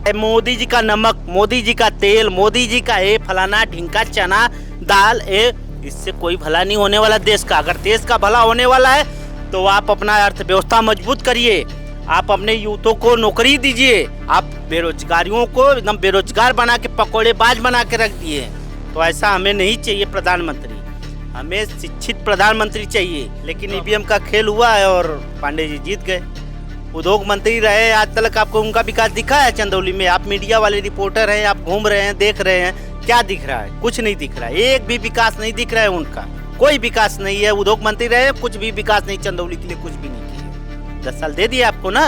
मोदी जी का नमक, मोदी जी का तेल, मोदी जी का ये फलाना ढिंका चना दाल, इससे कोई भला नहीं होने वाला देश का। अगर देश का भला होने वाला है तो आप अपना अर्थव्यवस्था मजबूत करिए, आप अपने यूथों को नौकरी दीजिए। आप बेरोजगारियों को एकदम बेरोजगार बना के पकौड़ेबाज बना के रख दिए। तो ऐसा हमें नहीं चाहिए प्रधानमंत्री, हमें शिक्षित प्रधानमंत्री चाहिए। लेकिन ईवीएम का खेल हुआ है और पांडे जी जीत गए। उद्योग मंत्री रहे आज तक, आपको उनका विकास दिखा है चंदौली में? आप मीडिया वाले रिपोर्टर हैं, आप घूम रहे हैं, देख रहे हैं, क्या दिख रहा है? कुछ नहीं दिख रहा है, एक भी विकास नहीं दिख रहा है उनका, कोई विकास नहीं है। उद्योग मंत्री रहे, कुछ भी विकास नहीं, चंदौली के लिए कुछ भी नहीं किया। 10 साल दे दिए आपको ना,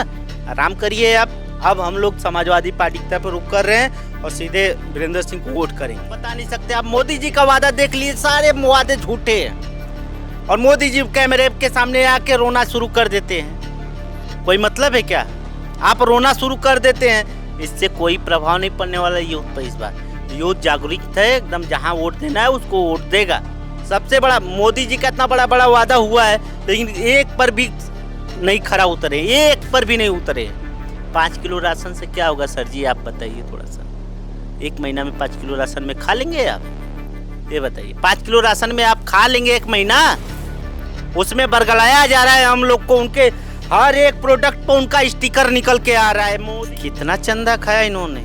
आराम करिए आप। अब हम लोग समाजवादी पार्टी की तरफ रुख कर रहे हैं और सीधे वीरेंद्र सिंह को वोट करेंगे। बता नहीं सकते आप, मोदी जी का वादा देख लिए, सारे वादे झूठे हैं। और मोदी जी कैमरे के सामने आके रोना शुरू कर देते हैं। कोई मतलब है क्या? आप रोना शुरू कर देते हैं, इससे कोई प्रभाव नहीं पड़ने वाला यूथ पर इस बार। यूथ जागरूक है एकदम, जहां वोट देना है उसको वोट देगा। सबसे बड़ा मोदी जी का इतना बड़ा बड़ा वादा हुआ है, लेकिन एक पर भी नहीं खरा उतरे, एक पर भी नहीं उतरे। 5 किलो राशन से क्या होगा सर जी, आप बताइए थोड़ा सा। 1 महीना में 5 किलो राशन में खा लेंगे आप? ये बताइए, 5 किलो राशन में आप खा लेंगे 1 महीना? उसमें बरगलाया जा रहा है हम लोग को, उनके हर एक प्रोडक्ट पर उनका स्टिकर निकल के आ रहा है। मोदी कितना चंदा खाया इन्होंने,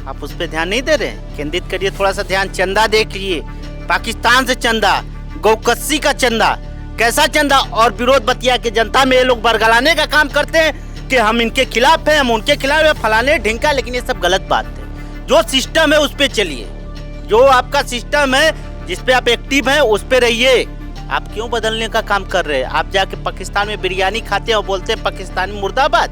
आप उस पर ध्यान नहीं दे रहे? केंद्रित करिए थोड़ा सा ध्यान। चंदा देखिए, पाकिस्तान से चंदा, गौकस्सी का चंदा, कैसा चंदा। और विरोध बतिया के जनता में ये लोग बरगलाने का काम करते हैं कि हम इनके खिलाफ हैं, हम उनके खिलाफ हैं, फलाने ढिंका। लेकिन ये सब गलत बात है। जो सिस्टम है उस पर चलिए, जो आपका सिस्टम है जिसपे आप एक्टिव हैं उस पर रहिए। आप क्यों बदलने का काम कर रहे हैं? आप जाके पाकिस्तान में बिरयानी खाते हैं और बोलते हैं पाकिस्तान में मुर्दाबाद।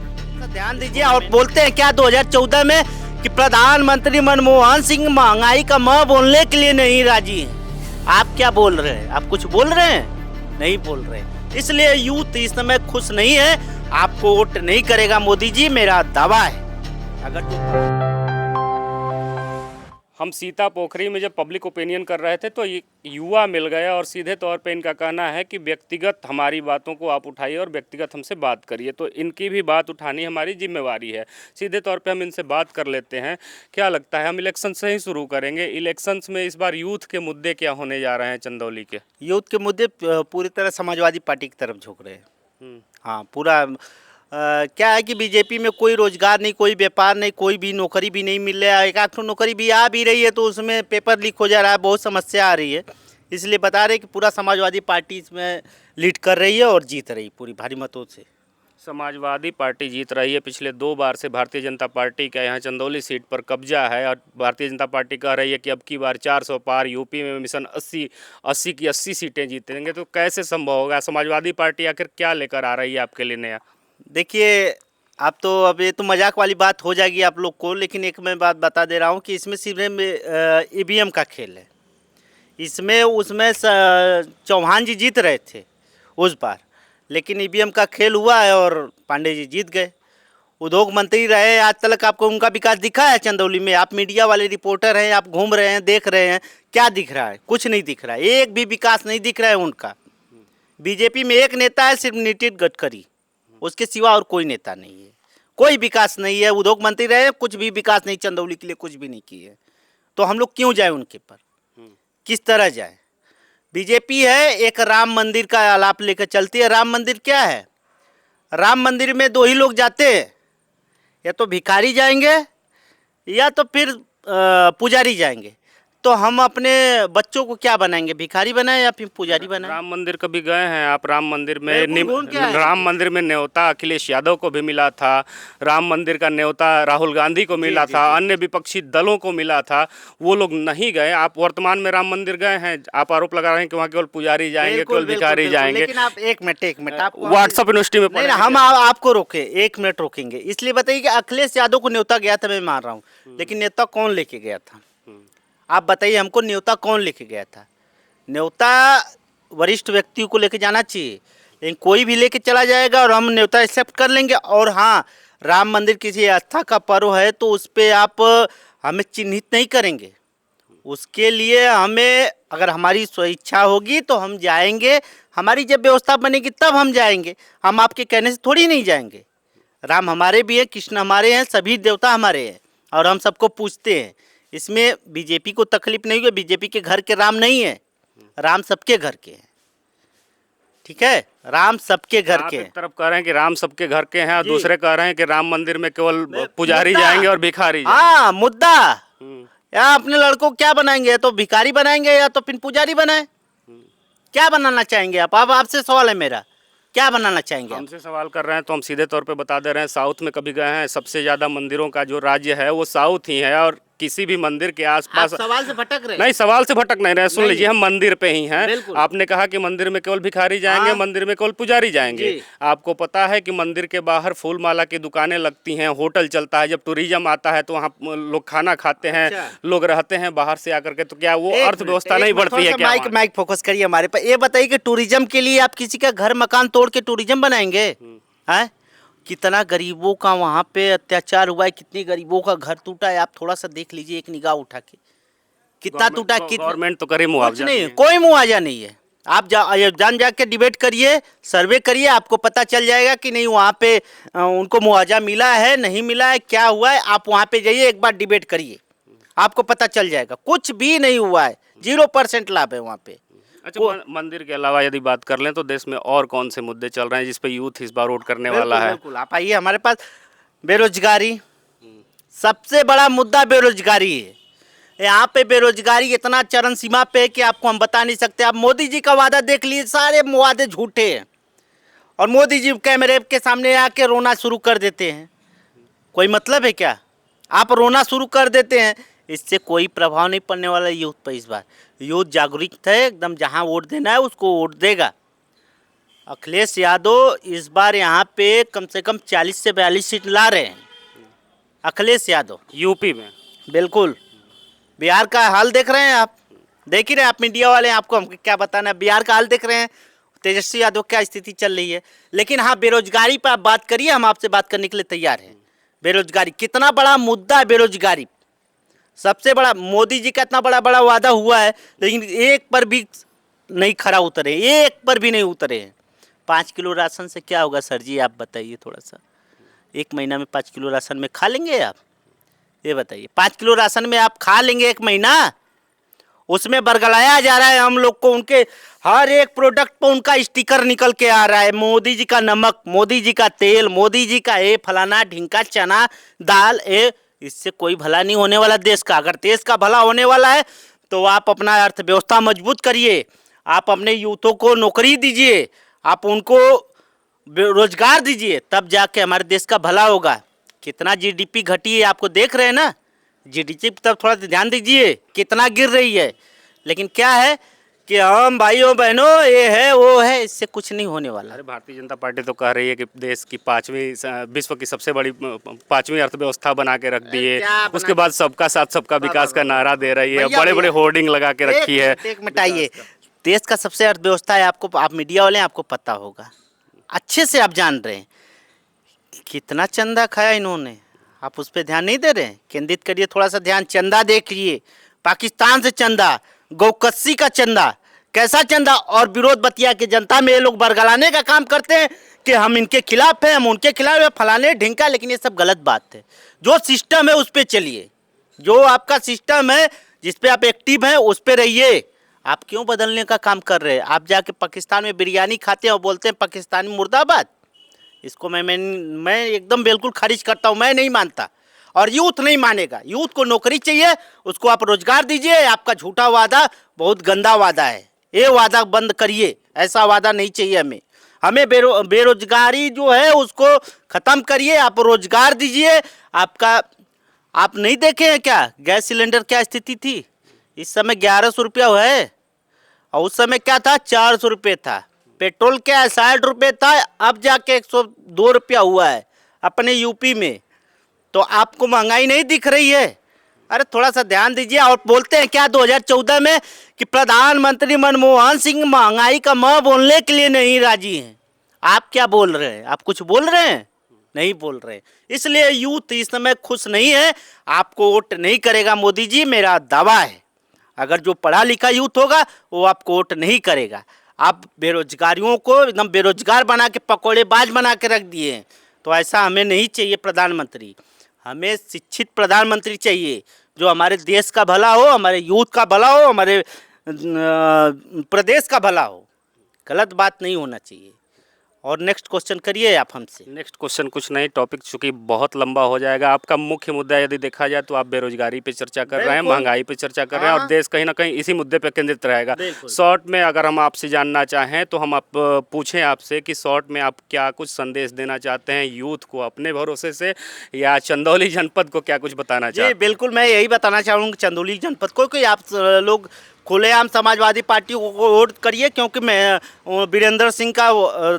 ध्यान दीजिए। और बोलते हैं क्या 2014 में कि प्रधानमंत्री मनमोहन सिंह महंगाई का म बोलने के लिए नहीं राजी हैं। आप क्या बोल रहे हैं? आप कुछ बोल रहे हैं? नहीं बोल रहे। इसलिए यूथ इस समय खुश नहीं है, आपको वोट नहीं करेगा मोदी जी, मेरा दावा है। अगर हम सीता पोखरी में जब पब्लिक ओपिनियन कर रहे थे तो ये युवा मिल गया और सीधे तौर पे इनका कहना है कि व्यक्तिगत हमारी बातों को आप उठाइए और व्यक्तिगत हमसे बात करिए। तो इनकी भी बात उठानी हमारी जिम्मेवारी है। सीधे तौर पे हम इनसे बात कर लेते हैं। क्या लगता है, हम इलेक्शन से ही शुरू करेंगे। इलेक्शंस में इस बार यूथ के मुद्दे क्या होने जा रहे हैं चंदौली के? यूथ के मुद्दे पूरी तरह समाजवादी पार्टी की तरफ झुक रहे हैं। हाँ, पूरा क्या है कि बीजेपी में कोई रोजगार नहीं, कोई व्यापार नहीं, कोई भी नौकरी भी नहीं मिल रहा है। एक आध नौकरी भी आ भी रही है तो उसमें पेपर लीक हो जा रहा है, बहुत समस्या आ रही है। इसलिए बता रहे कि पूरा समाजवादी पार्टी इसमें लीड कर रही है और जीत रही पूरी भारी मतों से। समाजवादी पार्टी जीत रही है। पिछले 2 बार से भारतीय जनता पार्टी का यहाँ चंदौली सीट पर कब्जा है और भारतीय जनता पार्टी कह रही है कि अब की बार 400 पार, यूपी में मिशन 80 की 80 सीटें जीतेंगे। तो कैसे संभव होगा? समाजवादी पार्टी आखिर क्या लेकर आ रही है आपके लिए नया? देखिए, आप तो अब ये तो मजाक वाली बात हो जाएगी आप लोग को, लेकिन एक मैं बात बता दे रहा हूँ कि इसमें सिर्फ ईवीएम का खेल है। इसमें उसमें चौहान जी जीत रहे थे उस बार, लेकिन ईवीएम का खेल हुआ है और पांडे जी जीत गए। उद्योग मंत्री रहे आज तक, आपको उनका विकास दिखा है चंदौली में? आप मीडिया वाले रिपोर्टर हैं, आप घूम रहे हैं, देख रहे हैं, क्या दिख रहा है? कुछ नहीं दिख रहा है, एक भी विकास नहीं दिख रहा है उनका। बीजेपी में एक नेता है, सिर्फ नितिन गडकरी, उसके सिवा और कोई नेता नहीं है। कोई विकास नहीं है। उद्योग मंत्री रहे, कुछ भी विकास नहीं, चंदौली के लिए कुछ भी नहीं किए। तो हम लोग क्यों जाए उनके पर? किस तरह जाए? बीजेपी है, एक राम मंदिर का आलाप लेकर चलती है। राम मंदिर क्या है? राम मंदिर में 2 ही लोग जाते हैं, या तो भिखारी जाएंगे या तो फिर पुजारी जाएंगे। तो हम अपने बच्चों को क्या बनाएंगे? भिखारी बनाए या फिर पुजारी बनाए? राम मंदिर कभी गए हैं आप? राम मंदिर में न्योता अखिलेश यादव को भी मिला था। राम मंदिर का न्योता राहुल गांधी को मिला था, अन्य विपक्षी दलों को मिला था, वो लोग नहीं गए। आप वर्तमान में राम मंदिर गए हैं, आप आरोप लगा रहे हैं कि वहाँ केवल पुजारी जाएंगे, केवल भिखारी जाएंगे। लेकिन आप एक मिनट आप व्हाट्सएप यूनिवर्सिटी में नहीं, हम आपको रोके, 1 मिनट रोकेंगे। इसलिए बताइए कि अखिलेश यादव को न्योता गया था, मैं मान रहा हूँ, लेकिन न्योता कौन लेके गया था? आप बताइए हमको, न्योता कौन लेके गया था? न्योता वरिष्ठ व्यक्तियों को लेके जाना चाहिए, लेकिन कोई भी लेके चला जाएगा और हम न्योता एक्सेप्ट कर लेंगे। और हाँ, राम मंदिर किसी आस्था का पर्व है तो उस पर आप हमें चिन्हित नहीं करेंगे। उसके लिए हमें, अगर हमारी स्वेच्छा होगी तो हम जाएंगे, हमारी जब व्यवस्था बनेगी तब हम जाएंगे। हम आपके कहने से थोड़ी नहीं जाएंगे। राम हमारे भी हैं, कृष्ण हमारे हैं, सभी देवता हमारे हैं। और हम सबको पूछते हैं। इसमें बीजेपी को तकलीफ नहीं हुई, बीजेपी के घर के राम नहीं है, राम सबके घर के हैं। ठीक है, राम सबके घर आप के एक हैं। तरफ कह रहे हैं कि राम सबके घर के हैं और जी। दूसरे कह रहे हैं कि राम मंदिर में केवल पुजारी मुद्दा- जाएंगे और भिखारी जाएंगे। हाँ, मुद्दा हम्म, या अपने लड़कों को क्या बनाएंगे, या तो भिखारी बनाएंगे या तो फिर पुजारी बनाए। क्या बनाना चाहेंगे आप? अब आपसे सवाल है मेरा, क्या बनाना चाहेंगे आप? हमसे सवाल कर रहे हैं तो हम सीधे तौर पे बता दे रहे हैं, साउथ में कभी गए हैं? सबसे ज्यादा मंदिरों का जो राज्य है वो साउथ ही है, और किसी भी मंदिर के आप आसपास सवाल से भटक रहे हैं। नहीं, सवाल से भटक नहीं रहे। सुन नहीं। लीजिए, हम मंदिर पे ही हैं। बिल्कुल। आपने कहा कि मंदिर में केवल भिखारी जाएंगे, हाँ। मंदिर में केवल पुजारी जाएंगे। जी। आपको पता है कि मंदिर के बाहर फूल माला की दुकानें लगती हैं, होटल चलता है। जब टूरिज्म आता है तो वहाँ लोग खाना खाते हैं, अच्छा। लोग रहते हैं बाहर से आकर के। तो क्या वो एक अर्थव्यवस्था मिनट, नहीं एक मिनट, बढ़ती है थोड़ा सा क्या माइक वहाँ? माइक फोकस करिए हमारे पर। ये बताइए कि टूरिज्म के लिए आप किसी का घर मकान तोड़ के टूरिज्म बनाएंगे? हैं? कितना गरीबों का वहाँ पे अत्याचार हुआ है, कितनी गरीबों का घर टूटा है, आप थोड़ा सा देख लीजिए, एक निगाह उठा के। कितना टूटा, कितना। गवर्नमेंट तो करे कुछ मुआवजा नहीं, दिए। कोई मुआवजा नहीं है। आप जान जाके डिबेट करिए, सर्वे करिए, आपको पता चल जाएगा कि नहीं वहाँ पे उनको मुआवजा मिला है, नहीं मिला है, क्या हुआ है। आप वहाँ पे जाइए, एक बार डिबेट करिए, आपको पता चल जाएगा। कुछ भी नहीं हुआ है, 0% लाभ है वहाँ पे। अच्छा, मंदिर के अलावा यदि बात कर लें तो देश में और कौन से मुद्दे चल रहे हैं जिस पे यूथ इस बार वोट करने वाला है? बिल्कुल, आप आइए हमारे पास। बेरोजगारी, सबसे बड़ा मुद्दा बेरोजगारी है। यहाँ पे बेरोजगारी इतना चरम सीमा पे है कि आपको हम बता नहीं सकते। आप मोदी जी का वादा देख लीजिए, सारे वादे झूठे हैं, और मोदी जी कैमरे के सामने आके रोना शुरू कर देते हैं। कोई मतलब है क्या? आप रोना शुरू कर देते हैं, इससे कोई प्रभाव नहीं पड़ने वाला यूथ पर। इस बार यूथ जागरूक है एकदम, जहाँ वोट देना है उसको वोट देगा। अखिलेश यादव इस बार यहाँ पे कम से कम 40 से 42 सीट ला रहे हैं, अखिलेश यादव यूपी में। बिल्कुल। बिहार का हाल देख रहे हैं आप, देख ही रहे हैं आप, मीडिया वाले हैं, आपको हम क्या बताना है। बिहार का हाल देख रहे हैं, तेजस्वी यादव क्या स्थिति चल रही है। लेकिन हाँ, बेरोजगारी पर आप बात करिए, हम आपसे बात करने के लिए तैयार हैं। बेरोजगारी कितना बड़ा मुद्दा है, बेरोजगारी सबसे बड़ा। मोदी जी का इतना बड़ा बड़ा वादा हुआ है, लेकिन एक पर भी नहीं खरा उतरे, एक पर भी नहीं उतरे हैं। 5 किलो राशन से क्या होगा सर जी, आप बताइए थोड़ा सा। एक महीना में 5 किलो राशन में खा लेंगे आप? ये बताइए, 5 किलो राशन में आप खा लेंगे एक महीना? उसमें बरगलाया जा रहा है हम लोग को, उनके हर एक प्रोडक्ट पर उनका स्टिकर निकल के आ रहा है। मोदी जी का नमक, मोदी जी का तेल, मोदी जी का ये फलाना ढिंका चना दाल। इससे कोई भला नहीं होने वाला देश का। अगर देश का भला होने वाला है तो आप अपना अर्थव्यवस्था मजबूत करिए, आप अपने यूथों को नौकरी दीजिए, आप उनको रोजगार दीजिए, तब जाके हमारे देश का भला होगा। कितना जीडीपी घटी है आपको देख रहे हैं ना, जीडीपी पर थोड़ा ध्यान दीजिए, कितना गिर रही है। लेकिन क्या है कि हम भाइयों बहनों ये है वो है, इससे कुछ नहीं होने वाला। अरे, भारतीय जनता पार्टी तो कह रही है कि देश की 5वीं, विश्व की सबसे बड़ी 5वीं अर्थव्यवस्था बना के रख दी है। क्या उसके बाद सबका साथ सबका विकास का नारा दे रही है, बड़े बड़े होर्डिंग लगा के रखी है। एक मिनट आइए, देश का सबसे अर्थव्यवस्था है, आपको, आप मीडिया वाले हैं, आपको पता होगा, अच्छे से आप जान रहे हैं। कितना चंदा खाया इन्होंने, आप उस पर ध्यान नहीं दे रहे हैं। केंद्रित करिए थोड़ा सा ध्यान, चंदा देखिए, पाकिस्तान से चंदा, गौकस्सी का चंदा, कैसा चंदा। और विरोध बतिया के जनता में ये लोग बरगलाने का काम करते हैं कि हम इनके खिलाफ हैं, हम उनके खिलाफ हैं, फलाने ढिंका। लेकिन ये सब गलत बात है। जो सिस्टम है उस पर चलिए, जो आपका सिस्टम है जिस पे आप एक्टिव हैं उस पे रहिए। आप क्यों बदलने का काम कर रहे हैं? आप जाके पाकिस्तान में बिरयानी खाते हैं और बोलते हैं पाकिस्तानी मुर्दाबाद। इसको मैं एकदम बिल्कुल खारिज करता हूँ, मैं नहीं मानता और यूथ नहीं मानेगा। यूथ को नौकरी चाहिए, उसको आप रोजगार दीजिए। आपका झूठा वादा बहुत गंदा वादा है, ये वादा बंद करिए, ऐसा वादा नहीं चाहिए हमें। हमें बेरोजगारी जो है उसको ख़त्म करिए, आप रोजगार दीजिए। आपका आप नहीं देखे हैं क्या गैस सिलेंडर क्या स्थिति थी? इस समय 1100 रुपया है और उस समय क्या था, 400 रुपये था। पेट्रोल क्या है, 60 रुपये था, अब जाके 102 रुपया हुआ है अपने यूपी में। तो आपको महंगाई नहीं दिख रही है? अरे थोड़ा सा ध्यान दीजिए। और बोलते हैं क्या 2014 में कि प्रधानमंत्री मनमोहन सिंह महंगाई का म बोलने के लिए नहीं राजी हैं। आप क्या बोल रहे हैं? आप कुछ बोल रहे हैं? नहीं बोल रहे। इसलिए यूथ इस समय खुश नहीं है, आपको वोट नहीं करेगा मोदी जी, मेरा दावा है। अगर जो पढ़ा लिखा यूथ होगा वो आपको वोट नहीं करेगा। आप बेरोजगारियों को एकदम बेरोजगार बना के पकौड़ेबाज बना के रख दिए हैं, तो ऐसा हमें नहीं चाहिए। प्रधानमंत्री हमें शिक्षित प्रधानमंत्री चाहिए जो हमारे देश का भला हो, हमारे यूथ का भला हो, हमारे प्रदेश का भला हो। गलत बात नहीं होना चाहिए। और नेक्स्ट क्वेश्चन करिए आप हमसे। नेक्स्ट क्वेश्चन कुछ नहीं, टॉपिक चूंकि बहुत लंबा हो जाएगा। आपका मुख्य मुद्दा यदि देखा जाए तो आप बेरोजगारी पे चर्चा कर रहे हैं, बिल्कुल। महंगाई पे चर्चा कर रहे हैं, और देश कहीं ना कहीं इसी मुद्दे पे केंद्रित रहेगा। बिल्कुल। शॉर्ट में अगर हम आपसे जानना चाहें तो हम आप पूछें आपसे कि शॉर्ट में आप क्या कुछ संदेश देना चाहते हैं यूथ को अपने भरोसे से, या चंदौली जनपद को क्या कुछ बताना जी चाहते हैं? बिल्कुल, मैं यही बताना चाहूँगा चंदौली जनपद को कि आप लोग खुलेआम समाजवादी पार्टी को वोट करिए, क्योंकि मैं वीरेंद्र सिंह का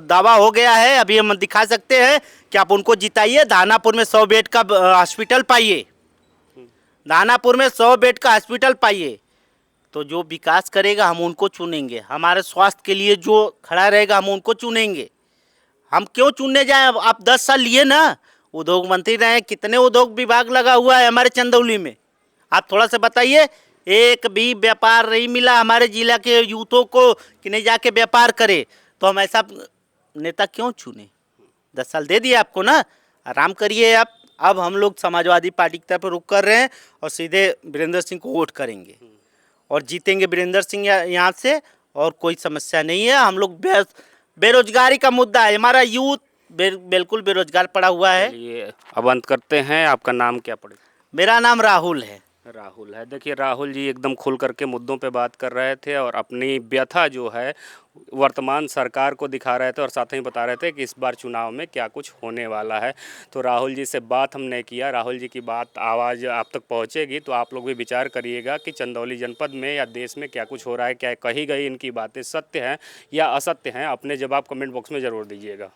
दावा हो गया है। अभी हम दिखा सकते हैं कि आप उनको जिताइए। दानापुर में 100 बेड का हॉस्पिटल पाइए, दानापुर में 100 बेड का हॉस्पिटल पाइए। तो जो विकास करेगा हम उनको चुनेंगे, हमारे स्वास्थ्य के लिए जो खड़ा रहेगा हम उनको चुनेंगे। हम क्यों चुनने जाएं? आप 10 साल लिए ना, उद्योग मंत्री रहे, कितने उद्योग विभाग लगा हुआ है हमारे चंदौली में? आप थोड़ा सा बताइए। एक भी व्यापार नहीं मिला हमारे जिला के यूथों को कि नहीं जाके व्यापार करे। तो हम ऐसा नेता क्यों चुने? 10 साल दे दिए आपको ना, आराम करिए आप। अब हम लोग समाजवादी पार्टी की तरफ रुख कर रहे हैं और सीधे वीरेंद्र सिंह को वोट करेंगे और जीतेंगे वीरेंद्र सिंह यहाँ से। और कोई समस्या नहीं है। हम लोग बेरोजगारी का मुद्दा है, हमारा यूथ बिल्कुल बेरोजगार पड़ा हुआ है। चलिए अब अंत करते हैं। आपका नाम क्या पड़ेगा? मेरा नाम राहुल है। राहुल है। देखिए राहुल जी एकदम खुल करके मुद्दों पे बात कर रहे थे और अपनी व्यथा जो है वर्तमान सरकार को दिखा रहे थे, और साथ ही बता रहे थे कि इस बार चुनाव में क्या कुछ होने वाला है। तो राहुल जी से बात हमने किया, राहुल जी की बात आवाज़ आप तक पहुंचेगी तो आप लोग भी विचार करिएगा कि चंदौली जनपद में या देश में क्या कुछ हो रहा है, क्या कही गई इनकी बातें सत्य हैं या असत्य हैं। अपने जवाब कमेंट बॉक्स में ज़रूर दीजिएगा।